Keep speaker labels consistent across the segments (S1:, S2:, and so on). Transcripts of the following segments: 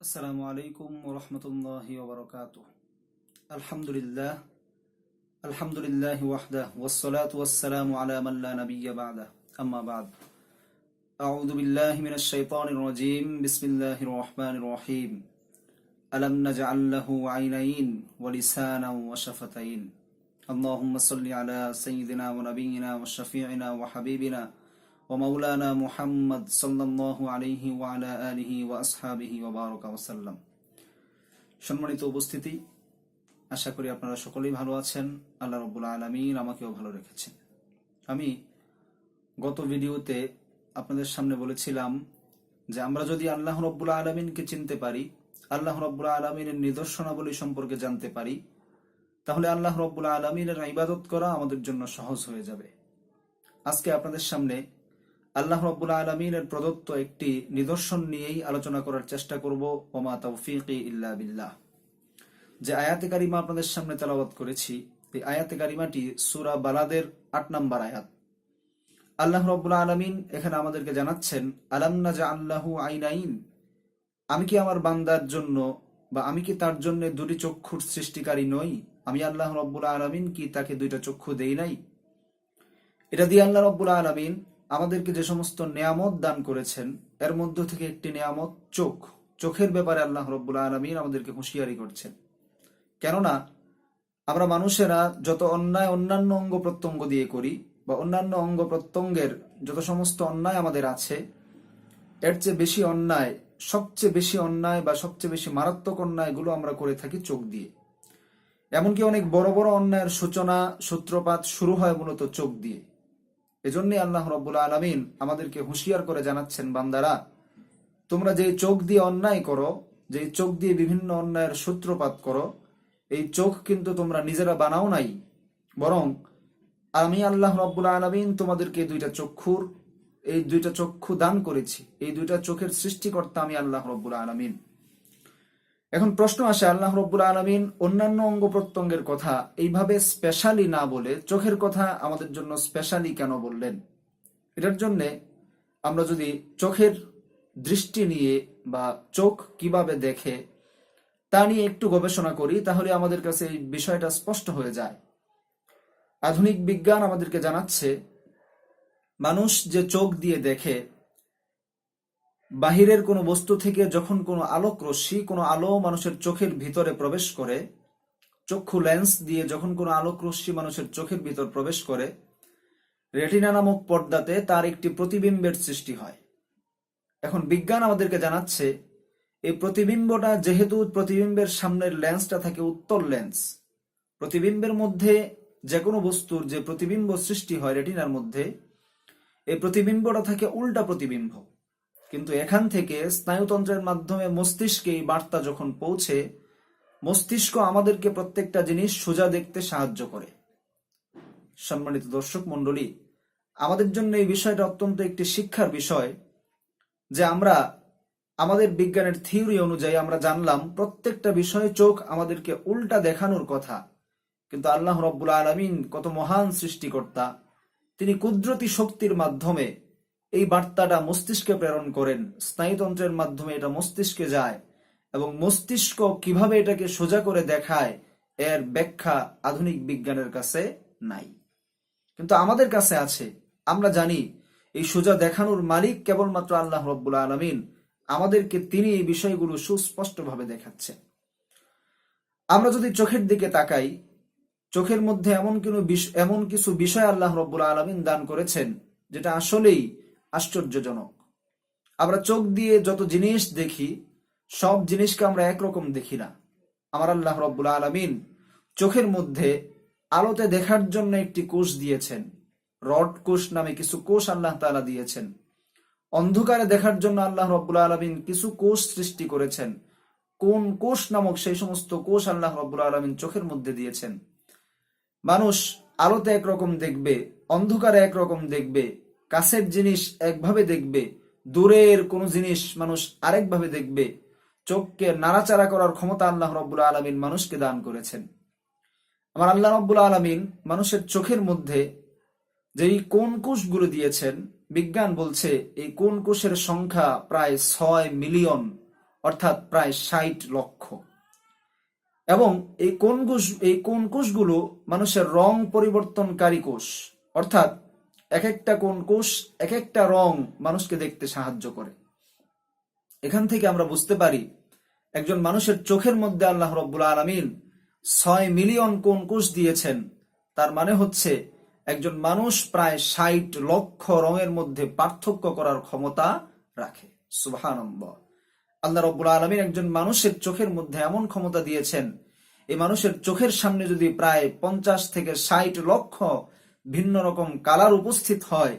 S1: আসসালামু আলাইকুম ওয়া রাহমাতুল্লাহি ওয়া বারাকাতুহু। আলহামদুলিল্লাহ আলহামদুলিল্লাহি ওয়াহদাহু ওয়াস সালাতু ওয়াস সালামু আলা মান লা নাবিয়্যা বা'দাহু। আম্মা বা'দ। আউযু বিল্লাহি মিনাশ শাইতানির রাজীম। বিসমিল্লাহির রাহমানির রহিম। আলাম নাজআল লাহু আইনাইন ওয়া লিসানান ওয়া শাফাতাইন। আল্লাহুম্মা সাল্লি আলা সাইয়্যিদিনা ওয়া নাবিয়্যিনা ওয়া শাফি'িনা ওয়া হাবিবিনা ওয়া মাওলানা মুহাম্মদ সাল্লাল্লাহু আলাইহি ওয়া আলা আলিহি ওয়া আসহাবিহি ওয়া বারাকা ওয়া সাল্লাম। সম্মানিত উপস্থিতি, আশা করি আপনারা সকলেই ভালো আছেন। আল্লাহ রাব্বুল আলামিন আমাকেও ভালো রেখেছেন। আমি গত ভিডিওতে আপনাদের সামনে বলেছিলাম যে আমরা যদি আল্লাহ রাব্বুল আলামিনকে চিনতে পারি, আল্লাহ রাব্বুল আলামিনের নিদর্শনাবলী সম্পর্কে জানতে পারি, তাহলে আল্লাহ রাব্বুল আলামিনের ইবাদত করা আমাদের জন্য সহজ হয়ে যাবে। আজকে আপনাদের সামনে আল্লাহ রাব্বুল আলামিনের প্রদত্ত একটি নিদর্শন নিয়েই আলোচনা করার চেষ্টা করব। ওমা তাওফীকি ইল্লা বিল্লাহ। যে আয়াতে কারিমা আপনাদের সামনে তেলাওয়াত করেছি, এই আয়াতে কারিমাটি সূরা বালাদের ৮ নম্বর আয়াত। আল্লাহ রাব্বুল আলামিন এখানে আমাদেরকে জানাচ্ছেন, আলাম নাজআল লাহু আইনাইন, আমি কি আমার বান্দার জন্য বা আমি কি তার জন্য দুটি চক্ষুর সৃষ্টিকারী নই? আমি আল্লাহ রাব্বুল আলামিন কি তাকে দুইটা চক্ষু দেই নাই? এটা দিয়ে আল্লাহ রাব্বুল আলামিন আমাদেরকে যে সমস্ত নেয়ামত দান করেছেন, এর মধ্য থেকে একটি নেয়ামত চোখ। চোখের ব্যাপারে আল্লাহ রাব্বুল আলামিন আমাদেরকে হুঁশিয়ারি করছেন। কেননা আমরা মানুষেরা যত অন্যায় অন্যান্য অঙ্গ প্রত্যঙ্গ দিয়ে করি, বা অন্যান্য অঙ্গ প্রত্যঙ্গের যত সমস্ত অন্যায় আমাদের আছে, এর চেয়ে বেশি অন্যায়, সবচেয়ে বেশি অন্যায় বা সবচেয়ে বেশি মারাত্মক অন্যায়গুলো আমরা করে থাকি চোখ দিয়ে। এমনকি অনেক বড় বড় অন্যায়ের সূচনা, সূত্রপাত শুরু হয় মূলত চোখ দিয়ে। এজন্যই আল্লাহ রাব্বুল আলামিন আমাদেরকে হুঁশিয়ার করে জানাচ্ছেন, বান্দারা, তোমরা যে চোখ দিয়ে অন্যায় করো, যে চোখ দিয়ে বিভিন্ন অন্যায়ের সূত্রপাত করো, এই চোখ কিন্তু তোমরা নিজেরা বানাও নাই, বরং আমি আল্লাহ রাব্বুল আলামিন তোমাদেরকে এই দুইটা চক্ষু দান করেছি। এই দুইটা চোখের সৃষ্টিকর্তা আমি আল্লাহ রাব্বুল আলামিন। এখন প্রশ্ন আসে, আল্লাহ রাব্বুল আলামিন অন্যান্য অঙ্গ প্রত্যঙ্গের কথা এইভাবে স্পেশালি না বলে চোখের কথা আমাদের জন্য স্পেশালি কেন বললেন? এটার জন্য আমরা যদি চোখের দৃষ্টি নিয়ে বা চোখ কিভাবে দেখে তা নিয়ে একটু গবেষণা করি, তাহলে আমাদের কাছে এই বিষয়টা স্পষ্ট হয়ে যায়। আধুনিক বিজ্ঞান আমাদেরকে জানাচ্ছে, মানুষ যে চোখ দিয়ে দেখে, বাহিরের কোনো বস্তু থেকে যখন কোনো আলোক রশ্মি, কোনো আলো মানুষের চোখের ভিতরে প্রবেশ করে, চক্ষু লেন্স দিয়ে যখন কোনো আলোক রশ্মি মানুষের চোখের ভিতর প্রবেশ করে, রেটিনা নামক পর্দাতে তার একটি প্রতিবিম্বের সৃষ্টি হয়। এখন বিজ্ঞান আমাদেরকে জানাচ্ছে, এই প্রতিবিম্বটা যেহেতু প্রতিবিম্বের সামনের লেন্সটা থাকে উত্তল লেন্স, প্রতিবিম্বের মধ্যে যে কোনো বস্তুর যে প্রতিবিম্ব সৃষ্টি হয় রেটিনার মধ্যে, এই প্রতিবিম্বটা থাকে উল্টা প্রতিবিম্ব। কিন্তু এখান থেকে স্নায়ুতন্ত্রের মাধ্যমে মস্তিষ্কে এই বার্তা যখন পৌঁছে, মস্তিষ্ক আমাদেরকে প্রত্যেকটা জিনিস সোজা দেখতে সাহায্য করে। সম্মানিত দর্শক মণ্ডলী, আমাদের জন্য এই বিষয়টা অত্যন্ত একটি শিক্ষার বিষয়, যে আমরা আমাদের বিজ্ঞানের থিওরি অনুযায়ী আমরা জানলাম প্রত্যেকটা বিষয়ে চোখ আমাদেরকে উল্টা দেখানোর কথা। কিন্তু আল্লাহ রাব্বুল আলামিন কত মহান সৃষ্টিকর্তা, তিনি কুদরতি শক্তির মাধ্যমে এই বার্তাটা মস্তিষ্কে প্রেরণ করেন। স্নায়ুতন্ত্রের মাধ্যমে এটা মস্তিষ্কে যায়, এবং মস্তিষ্ক কিভাবে এটাকে সোজা করে দেখায়, এর ব্যাখ্যা আধুনিক বিজ্ঞানের কাছে নাই, কিন্তু আমাদের কাছে আছে। আমরা জানি এই সোজা দেখানোর মালিক কেবলমাত্র আল্লাহ রাব্বুল আলামিন। আমাদেরকে তিনি এই বিষয়গুলো সুস্পষ্টভাবে দেখাচ্ছেন। আমরা যদি চোখের দিকে তাকাই, চোখের মধ্যে এমন কিছু বিষয় আল্লাহ রাব্বুল আলামিন দান করেছেন যেটা আসলেই আশ্চর্যজনক। আমরা চোখ দিয়ে যত জিনিস দেখি, সব জিনিসকে আমরা একরকম দেখি না। আমার আল্লাহ রাব্বুল আলামিন চোখের মধ্যে আলোতে দেখার জন্য একটি কোষ দিয়েছেন, রড কোষ নামে কিছু কোষ আল্লাহ তাআলা দিয়েছেন। অন্ধকারে দেখার জন্য আল্লাহ রাব্বুল আলামিন কিছু কোষ সৃষ্টি করেছেন। কোন কোষ নামক সেই সমস্ত কোষ আল্লাহ রাব্বুল আলামিন চোখের মধ্যে দিয়েছেন। মানুষ আলোতে একরকম দেখবে, অন্ধকারে একরকম দেখবে, কাছের জিনিস একভাবে দেখবে, দূরের কোনো জিনিস মানুষ আরেকভাবে দেখবে। চোখকে নাড়াচাড়া করার ক্ষমতা আল্লাহ রাব্বুল আলামিন মানুষকে দান করেছেন। আমার আল্লাহ রাব্বুল আলামিন মানুষের চোখের মধ্যে যেই কোন কোষগুলো দিয়েছেন, বিজ্ঞান বলছে এই কোন কোষের সংখ্যা প্রায় 6 মিলিয়ন অর্থাৎ প্রায় ৬০ লক্ষ। এবং এই কোন কোষগুলো মানুষের রং পরিবর্তনকারী কোষ, অর্থাৎ এক একটা কোন কোষ এক একটা রং মানুষকে দেখতে সাহায্য করে। এখান থেকে আমরা বুঝতে পারি একজন মানুষের চোখের মধ্যে আল্লাহ রাব্বুল আলামিন ৬ মিলিয়ন কোন কোষ দিয়েছেন। তার মানে হচ্ছে একজন মানুষ প্রায় ৬০ লক্ষ রঙের মধ্যে পার্থক্য করার ক্ষমতা রাখে। সুবহানাল্লাহ। আল্লাহ রাব্বুল আলামিন একজন মানুষের চোখের মধ্যে এমন ক্ষমতা দিয়েছেন, এই মানুষের চোখের সামনে যদি প্রায় ৫০ থেকে ৬০ লক্ষ ভিন্ন রকম কালার উপস্থিত হয়,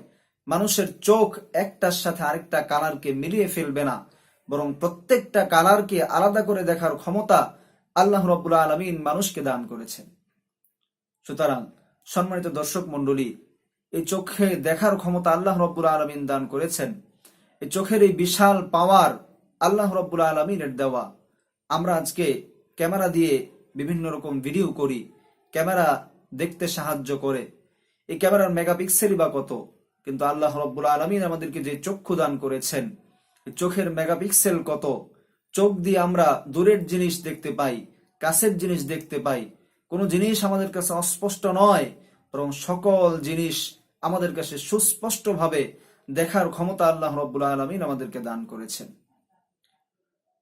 S1: মানুষের চোখ একটার সাথে আরেকটা কালারকে মিলিয়ে ফেলবে না, বরং প্রত্যেকটা কালারকে আলাদা করে দেখার ক্ষমতা আল্লাহ রাব্বুল আলামিন মানুষকে দান করেছেন। সুতরাং সম্মানিত দর্শক মণ্ডলী, এই চোখে দেখার ক্ষমতা আল্লাহ রাব্বুল আলামিন দান করেছেন। এই চোখের এই বিশাল পাওয়ার আল্লাহ রাব্বুল আলামিনের দেওয়া। আমরা আজকে ক্যামেরা দিয়ে বিভিন্ন রকম ভিডিও করি, ক্যামেরা দেখতে সাহায্য করে। এই ক্যামেরার মেগাপিক্সেলই বা কত, কিন্তু আল্লাহ রাব্বুল আলামিন আমাদেরকে যে চক্ষু দান করেছেন, চোখের মেগাপিক্সেল কত। চোখ দিয়ে আমরা দূরের জিনিস দেখতে পাই, কাছের জিনিস দেখতে পাই। কোনো জিনিস আমাদের কাছে অস্পষ্ট নয়, বরং সকল জিনিস আমাদের কাছে সুস্পষ্টভাবে দেখার ক্ষমতা আল্লাহ রাব্বুল আলামিন আমাদেরকে দান করেছেন।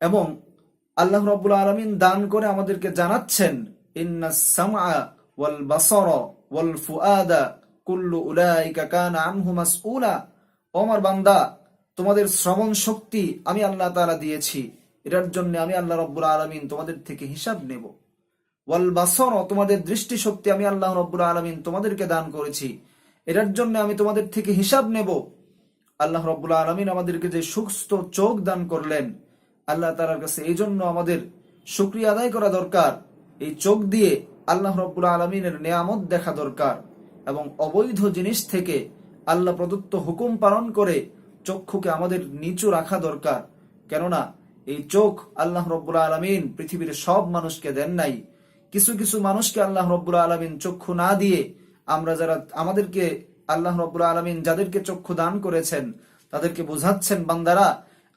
S1: এবং আল্লাহ রাব্বুল আলামিন দান করে আমাদেরকে জানাচ্ছেন, ইন্নাস সামআ ওয়াল বাসারা ওয়াল ফুআদা কুল্লু উলাইকা কানা আনহু মাসউলা। ও আমার বান্দা, তোমাদের শ্রবণ শক্তি আমি আল্লাহ তাআলা দিয়েছি, এটার জন্য আমি আল্লাহ রাব্বুল আলামিন তোমাদের থেকে হিসাব নেব। ওয়াল বাসারা, তোমাদের দৃষ্টি শক্তি আমি আল্লাহ রাব্বুল আলামিন তোমাদেরকে দান করেছি, এটার জন্য আমি তোমাদের থেকে হিসাব নেব। আল্লাহ রাব্বুল আলামিন আমাদেরকে যে সুস্থ চোখ দান করলেন, আল্লাহ তাআলার কাছে এই জন্য আমাদের শুকরিয়া আদায় করা দরকার। এই চোখ দিয়ে আল্লাহ রাব্বুল আলামিনের নিয়ামত দেখা দরকার এবং অবৈধ জিনিস থেকে আল্লাহ প্রদত্ত হুকুম পালন করে চক্ষুকে আমাদের নিচু রাখা দরকার। কেননা এই চোখ আল্লাহ রাব্বুল আলামিন পৃথিবীর সব মানুষকে দেন নাই। কিছু কিছু মানুষকে আল্লাহ রাব্বুল আলামিন চক্ষু না দিয়ে আমাদেরকে আল্লাহ রাব্বুল আলামিন যাদেরকে চক্ষু দান করেছেন তাদেরকে বোঝাচ্ছেন, বান্দারা,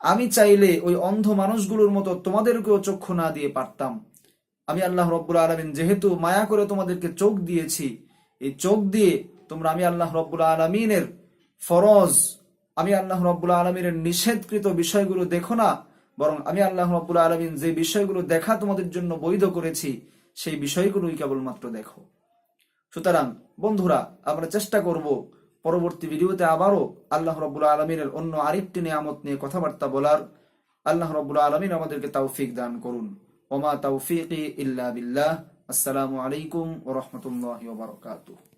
S1: আমি চাইলে ওই অন্ধ মানুষগুলোর মতো তোমাদেরকেও চক্ষু না দিয়ে পারতাম। আমি আল্লাহ রাব্বুল আলামিন যেহেতু মায়া করে তোমাদেরকে চোখ দিয়েছি, এই চোখ দিয়ে তোমরা আমি আল্লাহ রাব্বুল আলামিনের ফরজ, আমি আল্লাহ রাব্বুল আলামিনের নিষেধকৃত বিষয়গুলো দেখো না, বরং আমি আল্লাহ রাব্বুল আলামিন যে বিষয়গুলো দেখা তোমাদের জন্য বৈধ করেছি সেই বিষয়গুলোই কেবলমাত্র দেখো। সুতরাং বন্ধুরা, আমরা চেষ্টা করব পরবর্তী ভিডিওতে আবারও আল্লাহ রাব্বুল আলামিনের অন্য আরেকটি নিয়ামত নিয়ে কথাবার্তা বলার। আল্লাহ রাব্বুল আলামিন আমাদেরকে তৌফিক দান করুন। ওমা তৌফিকি ইল্লা বিল্লাহ। আসসালামু আলাইকুম ওয়া রাহমাতুল্লাহি ওয়া বারাকাতুহু।